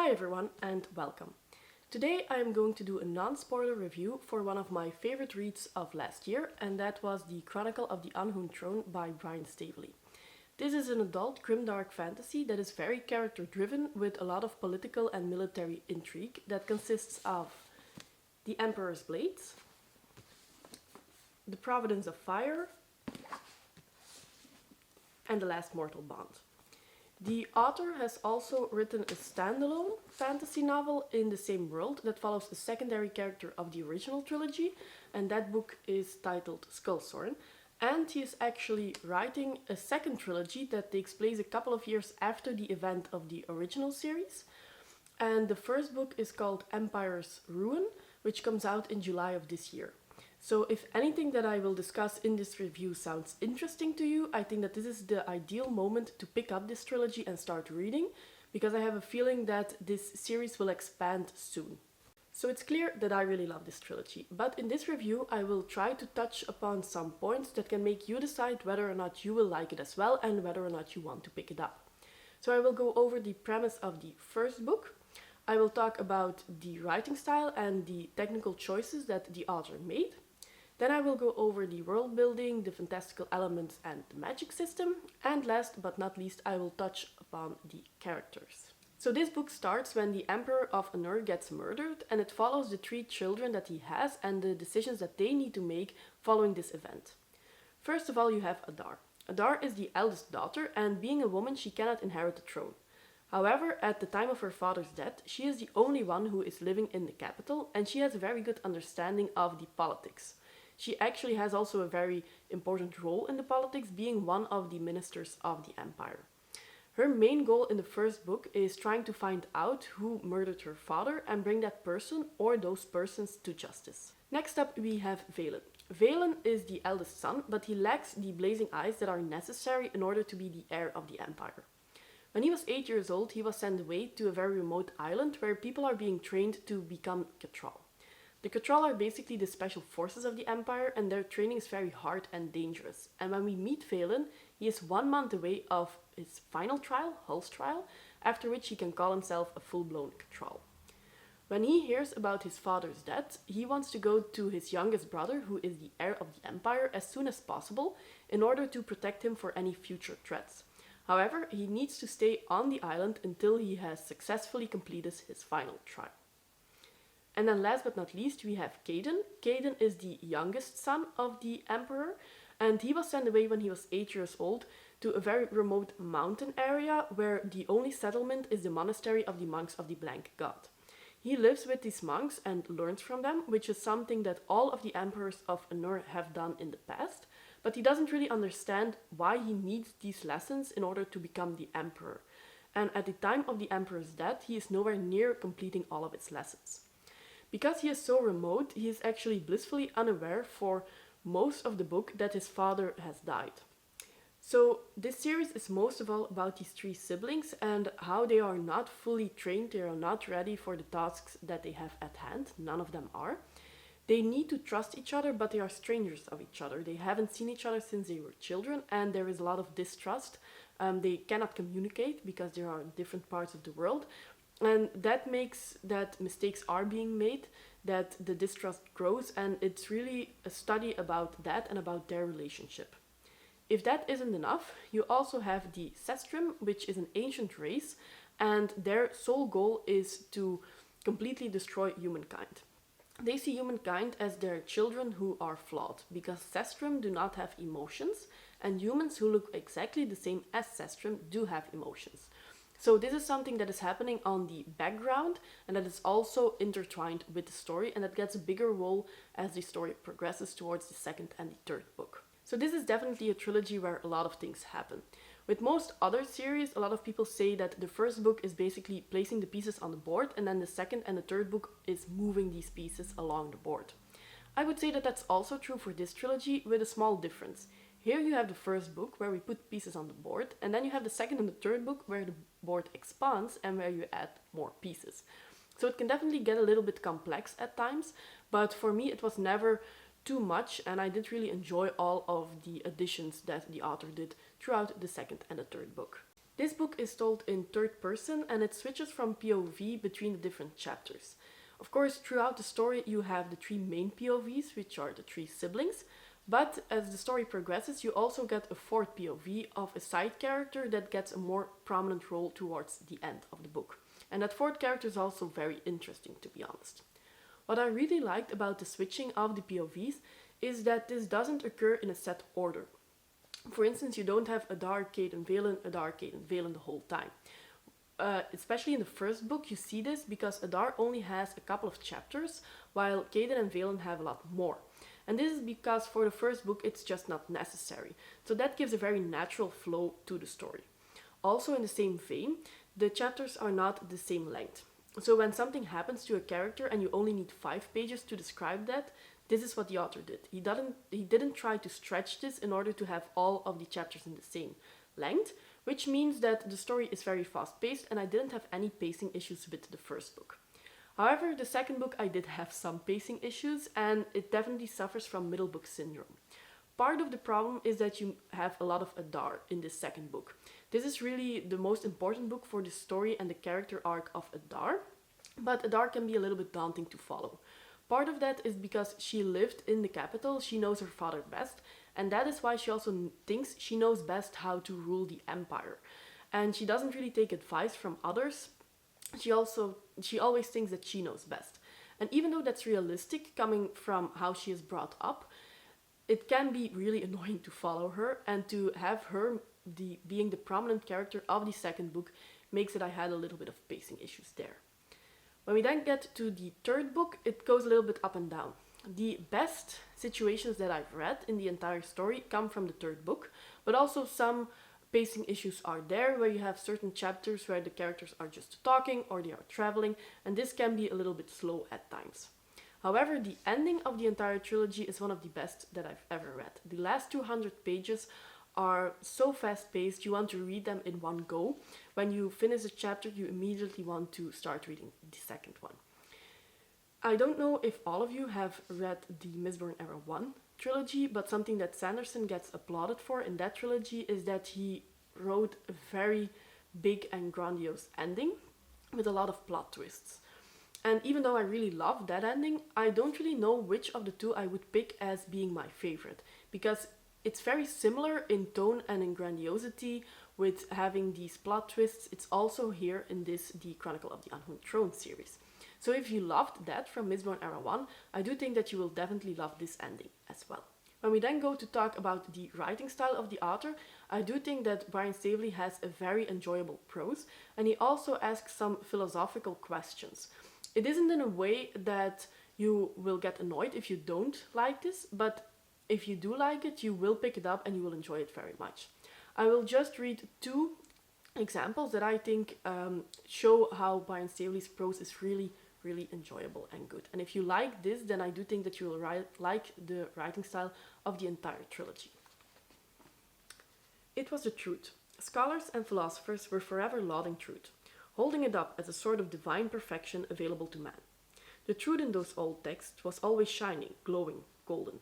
Hi everyone and welcome. Today I am going to do a non-spoiler review for one of my favorite reads of last year, and that was the Chronicle of the Unhewn Throne by Brian Staveley. This is an adult grimdark fantasy that is very character driven with a lot of political and military intrigue that consists of the Emperor's Blades, the Providence of Fire, and the Last Mortal Bond. The author has also written a standalone fantasy novel in the same world that follows a secondary character of the original trilogy, and that book is titled Skullsorn. And he is actually writing a second trilogy that takes place a couple of years after the event of the original series. And the first book is called Empire's Ruin, which comes out in July of this year. So if anything that I will discuss in this review sounds interesting to you, I think that this is the ideal moment to pick up this trilogy and start reading, because I have a feeling that this series will expand soon. So it's clear that I really love this trilogy, but in this review I will try to touch upon some points that can make you decide whether or not you will like it as well and whether or not you want to pick it up. So I will go over the premise of the first book. I will talk about the writing style and the technical choices that the author made. Then I will go over the world building, the fantastical elements and the magic system. And last but not least, I will touch upon the characters. So this book starts when the Emperor of Unhewn gets murdered, and it follows the 3 children that he has and the decisions that they need to make following this event. First of all, you have Adar. Adar is the eldest daughter, and being a woman, she cannot inherit the throne. However, at the time of her father's death, she is the only one who is living in the capital, and she has a very good understanding of the politics. She actually has also a very important role in the politics, being one of the ministers of the empire. Her main goal in the first book is trying to find out who murdered her father and bring that person or those persons to justice. Next up we have Valen. Valen is the eldest son, but he lacks the blazing eyes that are necessary in order to be the heir of the empire. When he was 8 years old, he was sent away to a very remote island where people are being trained to become Cathral. The Chronicle are basically the special forces of the Empire, and their training is very hard and dangerous. And when we meet Valen, he is 1 month away of his final trial, Hull's trial, after which he can call himself a full-blown Chronicle. When he hears about his father's death, he wants to go to his youngest brother, who is the heir of the Empire, as soon as possible, in order to protect him for any future threats. However, he needs to stay on the island until he has successfully completed his final trial. And then last but not least, we have Caden. Caden is the youngest son of the Emperor, and he was sent away when he was 8 years old to a very remote mountain area where the only settlement is the monastery of the monks of the Blank God. He lives with these monks and learns from them, which is something that all of the emperors of Unhewn have done in the past, but he doesn't really understand why he needs these lessons in order to become the emperor. And at the time of the emperor's death, he is nowhere near completing all of its lessons. Because he is so remote, he is actually blissfully unaware for most of the book that his father has died. So this series is most of all about these 3 siblings and how they are not fully trained, they are not ready for the tasks that they have at hand, none of them are. They need to trust each other, but they are strangers of each other. They haven't seen each other since they were children, and there is a lot of distrust. They cannot communicate because they are in different parts of the world. And that makes that mistakes are being made, that the distrust grows, and it's really a study about that and about their relationship. If that isn't enough, you also have the Sestrim, which is an ancient race, and their sole goal is to completely destroy humankind. They see humankind as their children who are flawed, because Sestrim do not have emotions, and humans who look exactly the same as Sestrim do have emotions. So this is something that is happening on the background, and that is also intertwined with the story, and that gets a bigger role as the story progresses towards the second and the 3rd book. So this is definitely a trilogy where a lot of things happen. With most other series, a lot of people say that the first book is basically placing the pieces on the board, and then the second and the 3rd book is moving these pieces along the board. I would say that that's also true for this trilogy, with a small difference. Here you have the first book where we put pieces on the board, and then you have the second and the 3rd book where the board expands and where you add more pieces. So it can definitely get a little bit complex at times, but for me it was never too much, and I did really enjoy all of the additions that the author did throughout the second and the 3rd book. This book is told in third person and it switches from POV between the different chapters. Of course, throughout the story you have the three main POVs, which are the three siblings, but as the story progresses you also get a fourth POV of a side character that gets a more prominent role towards the end of the book. And that fourth character is also very interesting, to be honest. What I really liked about the switching of the POVs is that this doesn't occur in a set order. For instance, you don't have Adar, Cayden, Valen the whole time. Especially in the first book, you see this because Adar only has a couple of chapters, while Cayden and Valen have a lot more. And this is because for the first book, it's just not necessary. So that gives a very natural flow to the story. Also, in the same vein, the chapters are not the same length. So when something happens to a character and you only need 5 pages to describe that, this is what the author did. He didn't try to stretch this in order to have all of the chapters in the same length, which means that the story is very fast-paced and I didn't have any pacing issues with the first book. However, the second book I did have some pacing issues and it definitely suffers from middle book syndrome. Part of the problem is that you have a lot of Adar in this second book. This is really the most important book for the story and the character arc of Adar, but Adar can be a little bit daunting to follow. Part of that is because she lived in the capital, she knows her father best, and that is why she also thinks she knows best how to rule the empire. And she doesn't really take advice from others. She always thinks that she knows best. And even though that's realistic coming from how she is brought up, it can be really annoying to follow her, and to have her being the prominent character of the second book makes it I had a little bit of pacing issues there. When we then get to the third book, it goes a little bit up and down. The best situations that I've read in the entire story come from the third book, but also some pacing issues are there where you have certain chapters where the characters are just talking or they are traveling, and this can be a little bit slow at times. However, the ending of the entire trilogy is one of the best that I've ever read. The last 200 pages are so fast-paced, you want to read them in one go. When you finish a chapter, you immediately want to start reading the second one. I don't know if all of you have read the Mistborn Era 1 trilogy, but something that Sanderson gets applauded for in that trilogy is that he wrote a very big and grandiose ending with a lot of plot twists. And even though I really love that ending, I don't really know which of the two I would pick as being my favorite, because it's very similar in tone and in grandiosity with having these plot twists. It's also here in the Chronicle of the Unhewn Throne series. So if you loved that from Mistborn Era 1, I do think that you will definitely love this ending as well. When we then go to talk about the writing style of the author, I do think that Brian Staveley has a very enjoyable prose, and he also asks some philosophical questions. It isn't in a way that you will get annoyed if you don't like this, but if you do like it, you will pick it up and you will enjoy it very much. I will just read 2 examples that I think show how Brian Staveley's prose is really enjoyable and good. And if you like this, then I do think that you will like the writing style of the entire trilogy. It was the truth. Scholars and philosophers were forever lauding truth, holding it up as a sort of divine perfection available to man. The truth in those old texts was always shining, glowing, golden,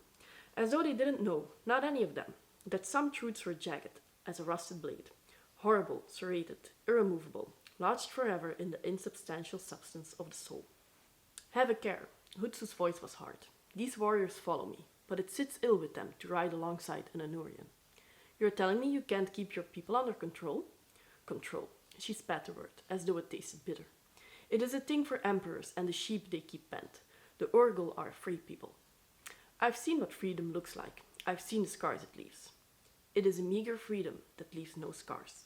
as though they didn't know, not any of them, that some truths were jagged as a rusted blade, horrible, serrated, irremovable, lodged forever in the insubstantial substance of the soul. Have a care, Hutsu's voice was hard. These warriors follow me, but it sits ill with them to ride alongside an Anurian. You're telling me you can't keep your people under control? Control. She spat the word, as though it tasted bitter. It is a thing for emperors and the sheep they keep pent. The Urgal are free people. I've seen what freedom looks like. I've seen the scars it leaves. It is a meager freedom that leaves no scars.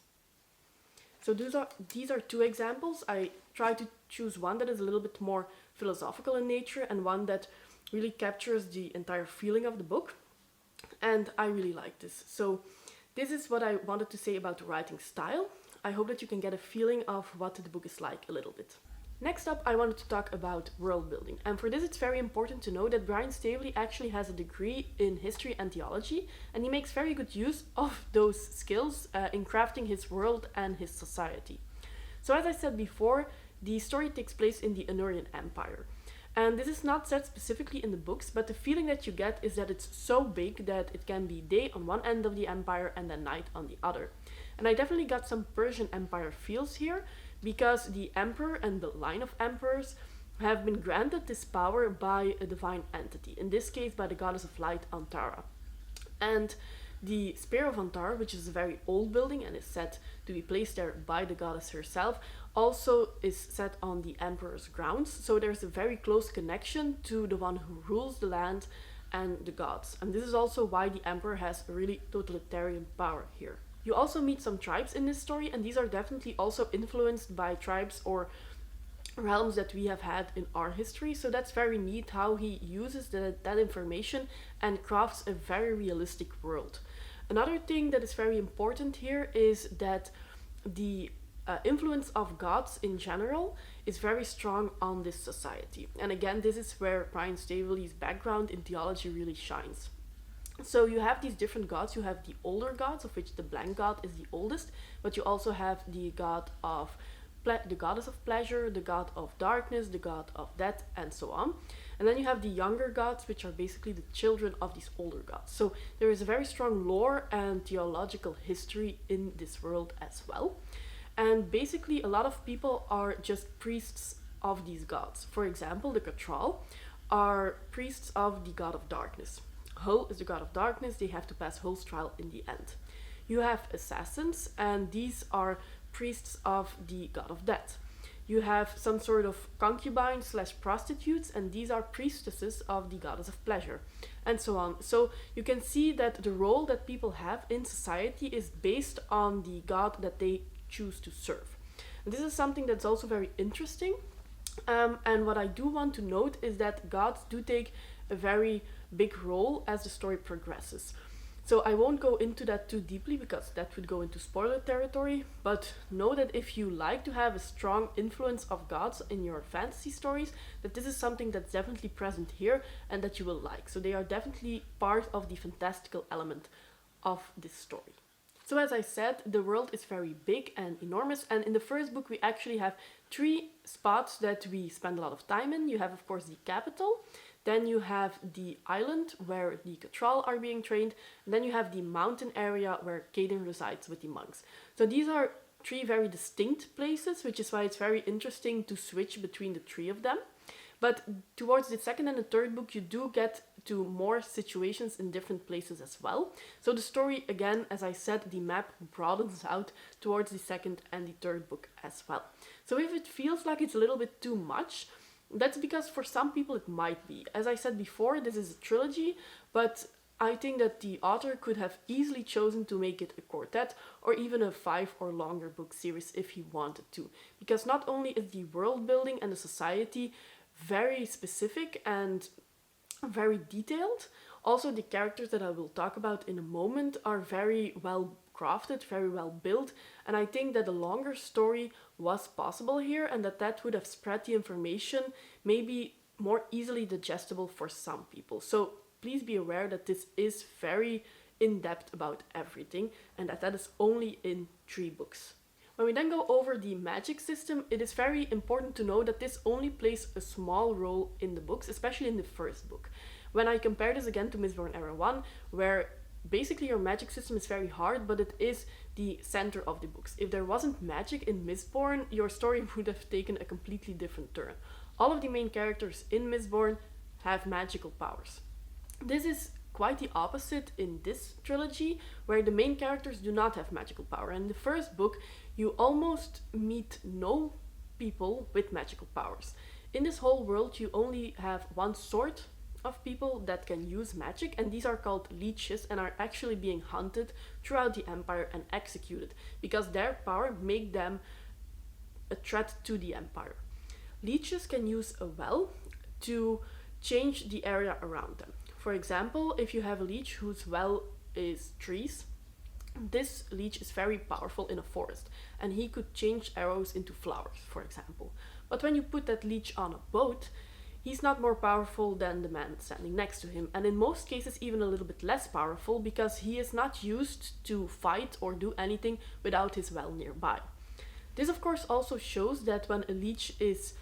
So these are 2 examples. I try to choose one that is a little bit more philosophical in nature and one that really captures the entire feeling of the book. And I really like this. So this is what I wanted to say about the writing style. I hope that you can get a feeling of what the book is like a little bit. Next up, I wanted to talk about world building. And for this, it's very important to know that Brian Staveley actually has a degree in history and theology, and he makes very good use of those skills in crafting his world and his society. So as I said before, the story takes place in the Anurian Empire. And this is not said specifically in the books, but the feeling that you get is that it's so big that it can be day on one end of the empire and then night on the other. And I definitely got some Persian Empire feels here, because the emperor and the line of emperors have been granted this power by a divine entity, in this case by the goddess of light Antara. And the Spear of Antar, which is a very old building and is said to be placed there by the goddess herself, also is set on the emperor's grounds. So there's a very close connection to the one who rules the land and the gods. And this is also why the emperor has a really totalitarian power here. You also meet some tribes in this story, and these are definitely also influenced by tribes or realms that we have had in our history. So that's very neat how he uses that information and crafts a very realistic world. Another thing that is very important here is that the influence of gods in general is very strong on this society. And again, this is where Brian Staveley's background in theology really shines. So you have these different gods. You have the older gods, of which the blank god is the oldest, but you also have the god of the goddess of pleasure, the god of darkness, the god of death, and so on. And then you have the younger gods, which are basically the children of these older gods. So there is a very strong lore and theological history in this world as well. And basically a lot of people are just priests of these gods. For example, the Chronicle are priests of the god of darkness. Hull is the god of darkness. They have to pass Hull's trial in the end. You have assassins, and these are priests of the god of death. You have some sort of concubines / prostitutes, and these are priestesses of the goddess of pleasure, and so on. So you can see that the role that people have in society is based on the god that they choose to serve. And this is something that's also very interesting. And what I do want to note is that gods do take a very big role as the story progresses. So I won't go into that too deeply because that would go into spoiler territory, but know that if you like to have a strong influence of gods in your fantasy stories, that this is something that's definitely present here and that you will like. So they are definitely part of the fantastical element of this story. So as I said, the world is very big and enormous, and in the first book we actually have 3 spots that we spend a lot of time in. You have, of course, the capital. Then you have the island where the Chronicle are being trained. And then you have the mountain area where Caden resides with the monks. So these are 3 very distinct places, which is why it's very interesting to switch between the 3 of them. But towards the second and the third book, you do get to more situations in different places as well. So the story, again, as I said, the map broadens out towards the second and the third book as well. So if it feels like it's a little bit too much, that's because for some people it might be. As I said before, this is a trilogy, but I think that the author could have easily chosen to make it a quartet or even a 5 or longer book series if he wanted to. Because not only is the world building and the society very specific and very detailed, also the characters that I will talk about in a moment are very well crafted, very well built, and I think that a longer story was possible here and that would have spread the information maybe more easily digestible for some people. So please be aware that this is very in-depth about everything and that is only in 3 books. When we then go over the magic system, it is very important to know that this only plays a small role in the books, especially in the first book. When I compare this again to Mistborn Era 1, where basically your magic system is very hard, but it is the center of the books. If there wasn't magic in Mistborn, your story would have taken a completely different turn. All of the main characters in Mistborn have magical powers. This is quite the opposite in this trilogy, where the main characters do not have magical power. In the first book, you almost meet no people with magical powers. In this whole world, you only have one sort of people that can use magic, and these are called leeches and are actually being hunted throughout the empire and executed because their power make them a threat to the empire. Leeches can use a well to change the area around them. For example, if you have a leech whose well is trees, this leech is very powerful in a forest and he could change arrows into flowers, for example. But when you put that leech on a boat, he's not more powerful than the man standing next to him, and in most cases even a little bit less powerful because he is not used to fight or do anything without his well nearby. This of course also shows that when a leech is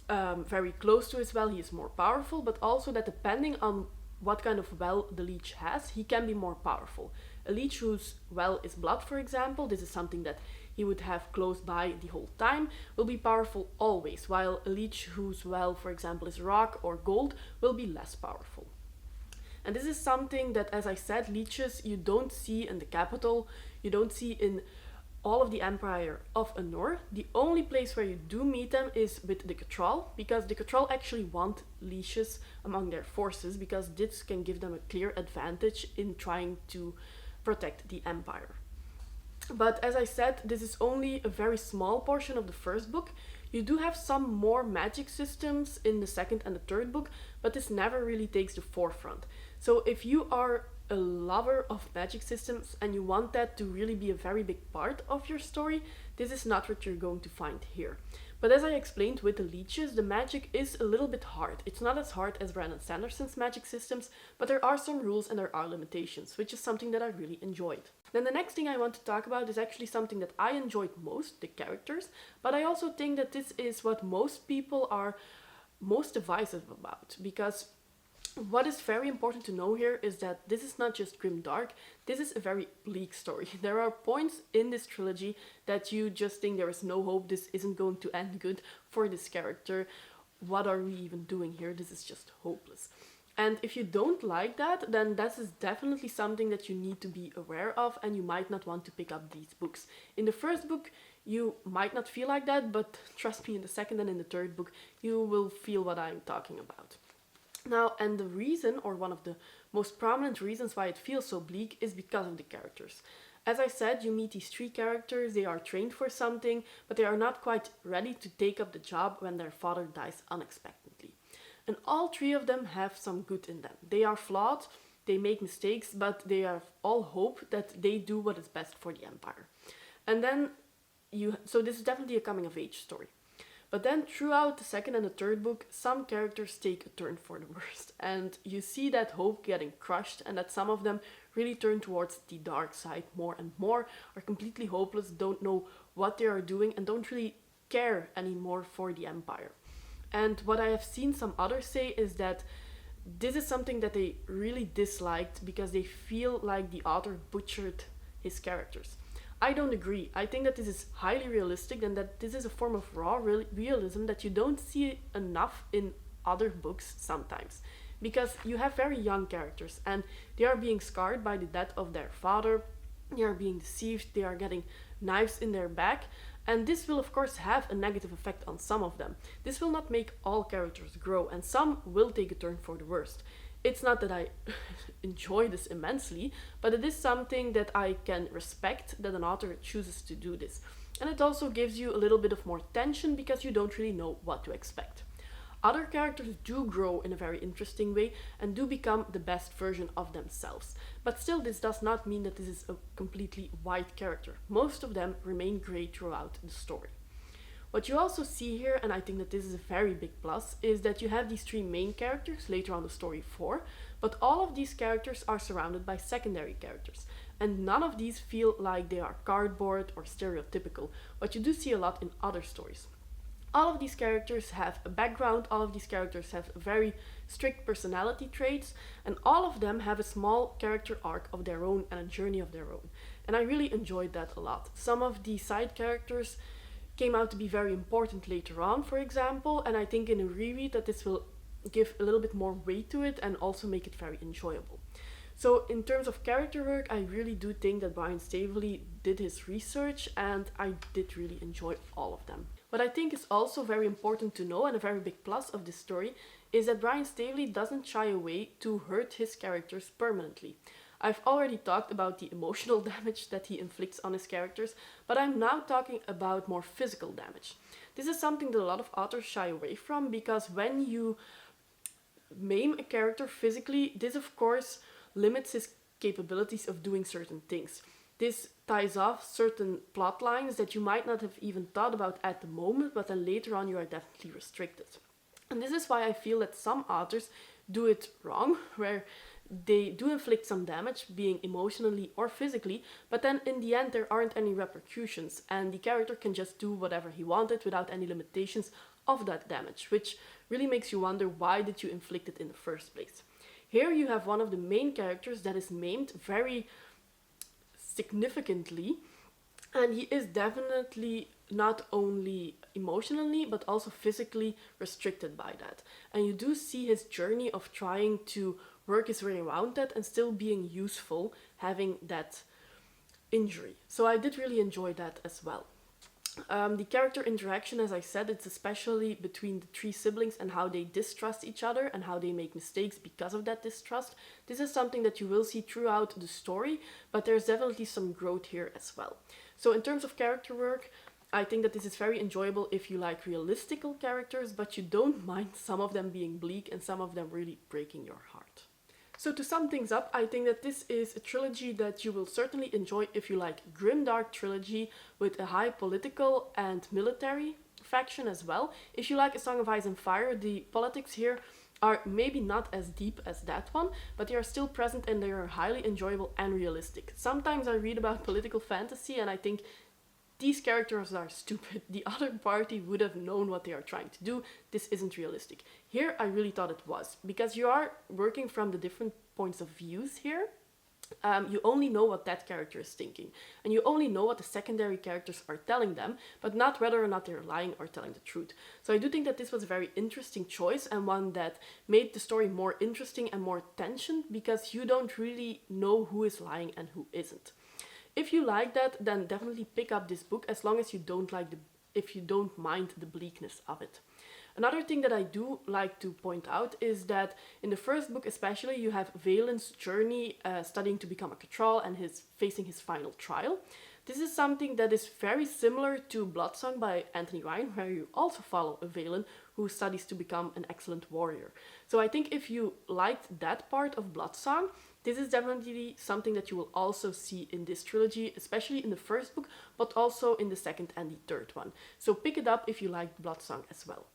very close to his well, he is more powerful, but also that depending on what kind of well the leech has, he can be more powerful. A leech whose well is blood, for example, this is something that he would have close by the whole time, will be powerful always, while a leech whose well, for example, is rock or gold will be less powerful. And this is something that, as I said, leeches you don't see in the capital, you don't see in all of the Empire of Unhewn. The only place where you do meet them is with the Chronicle, because the Chronicle actually want leeches among their forces, because this can give them a clear advantage in trying to protect the Empire. But as I said, this is only a very small portion of the first book. You do have some more magic systems in the second and the third book, but this never really takes the forefront. So if you are a lover of magic systems and you want that to really be a very big part of your story, this is not what you're going to find here. But as I explained with the leeches, the magic is a little bit hard. It's not as hard as Brandon Sanderson's magic systems, but there are some rules and there are limitations, which is something that I really enjoyed. Then the next thing I want to talk about is actually something that I enjoyed most, the characters, but I also think that this is what most people are most divisive about, because what is very important to know here is that this is not just grim dark, this is a very bleak story. There are points in this trilogy that you just think there is no hope, this isn't going to end good for this character. What are we even doing here? This is just hopeless. And if you don't like that, then this is definitely something that you need to be aware of, and you might not want to pick up these books. In the first book, you might not feel like that, but trust me, in the second and in the third book, you will feel what I'm talking about. Now, and the reason, or one of the most prominent reasons why it feels so bleak, is because of the characters. As I said, you meet these three characters, they are trained for something, but they are not quite ready to take up the job when their father dies unexpectedly. And all three of them have some good in them. They are flawed, they make mistakes, but they have all hope that they do what is best for the Empire. And then so this is definitely a coming of age story. But then throughout the second and the third book, some characters take a turn for the worst. And you see that hope getting crushed, and that some of them really turn towards the dark side more and more, are completely hopeless, don't know what they are doing, and don't really care anymore for the Empire. And what I have seen some others say is that this is something that they really disliked because they feel like the author butchered his characters. I don't agree. I think that this is highly realistic and that this is a form of raw realism that you don't see enough in other books sometimes. Because you have very young characters and they are being scarred by the death of their father, they are being deceived, they are getting knives in their back, and this will of course have a negative effect on some of them. This will not make all characters grow, and some will take a turn for the worst. It's not that I enjoy this immensely, but it is something that I can respect that an author chooses to do this. And it also gives you a little bit of more tension because you don't really know what to expect. Other characters do grow in a very interesting way and do become the best version of themselves. But still, this does not mean that this is a completely white character. Most of them remain grey throughout the story. What you also see here, and I think that this is a very big plus, is that you have these three main characters later on the story 4, but all of these characters are surrounded by secondary characters, and none of these feel like they are cardboard or stereotypical, what you do see a lot in other stories. All of these characters have a background, all of these characters have very strict personality traits, and all of them have a small character arc of their own and a journey of their own. And I really enjoyed that a lot. Some of the side characters came out to be very important later on, for example, and I think in a reread that this will give a little bit more weight to it and also make it very enjoyable. So in terms of character work, I really do think that Brian Staveley did his research, and I did really enjoy all of them. What I think is also very important to know, and a very big plus of this story, is that Brian Staveley doesn't shy away to hurt his characters permanently. I've already talked about the emotional damage that he inflicts on his characters, but I'm now talking about more physical damage. This is something that a lot of authors shy away from, because when you maim a character physically, this of course limits his capabilities of doing certain things. This ties off certain plot lines that you might not have even thought about at the moment, but then later on you are definitely restricted. And this is why I feel that some authors do it wrong, where they do inflict some damage, being emotionally or physically, but then in the end there aren't any repercussions and the character can just do whatever he wanted without any limitations of that damage, which really makes you wonder, why did you inflict it in the first place? Here you have one of the main characters that is maimed very significantly. And he is definitely not only emotionally but also physically restricted by that. And you do see his journey of trying to work his way around that and still being useful having that injury. So I did really enjoy that as well. The character interaction, as I said, it's especially between the three siblings and how they distrust each other and how they make mistakes because of that distrust. This is something that you will see throughout the story, but there's definitely some growth here as well. So in terms of character work, I think that this is very enjoyable if you like realistical characters, but you don't mind some of them being bleak and some of them really breaking your heart. So to sum things up, I think that this is a trilogy that you will certainly enjoy if you like grimdark trilogy with a high political and military faction as well. If you like A Song of Ice and Fire, the politics here are maybe not as deep as that one, but they are still present and they are highly enjoyable and realistic. Sometimes I read about political fantasy and I think these characters are stupid. The other party would have known what they are trying to do. This isn't realistic. Here, I really thought it was, because you are working from the different points of views here. You only know what that character is thinking, and you only know what the secondary characters are telling them, but not whether or not they're lying or telling the truth. So I do think that this was a very interesting choice and one that made the story more interesting and more tension, because you don't really know who is lying and who isn't. If you like that, then definitely pick up this book, as long as you don't if you don't mind the bleakness of it. Another thing that I do like to point out is that in the first book especially, you have Valen's journey studying to become a Cattrall and facing his final trial. This is something that is very similar to Bloodsong by Anthony Ryan, where you also follow a Valen who studies to become an excellent warrior. So I think if you liked that part of Bloodsong, this is definitely something that you will also see in this trilogy, especially in the first book, but also in the second and the third one. So pick it up if you liked Bloodsong as well.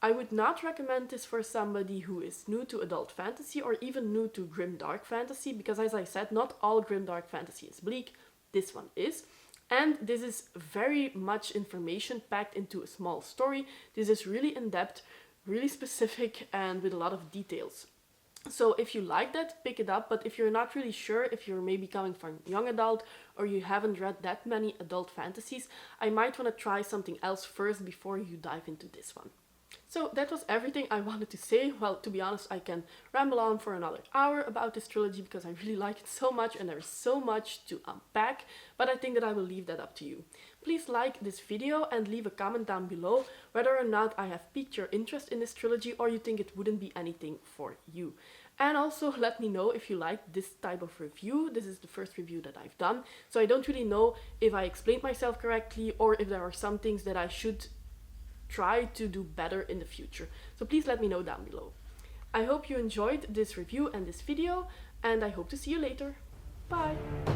I would not recommend this for somebody who is new to adult fantasy or even new to grimdark fantasy, because as I said, not all grimdark fantasy is bleak. This one is. And this is very much information packed into a small story. This is really in-depth, really specific, and with a lot of details. So if you like that, pick it up, but if you're not really sure, if you're maybe coming from young adult or you haven't read that many adult fantasies, I might want to try something else first before you dive into this one. So that was everything I wanted to say. Well, to be honest, I can ramble on for another hour about this trilogy because I really like it so much and there's so much to unpack, but I think that I will leave that up to you. Please like this video and leave a comment down below whether or not I have piqued your interest in this trilogy or you think it wouldn't be anything for you. And also let me know if you like this type of review. This is the first review that I've done, so I don't really know if I explained myself correctly or if there are some things that I should try to do better in the future. So please let me know down below. I hope you enjoyed this review and this video, and I hope to see you later. Bye!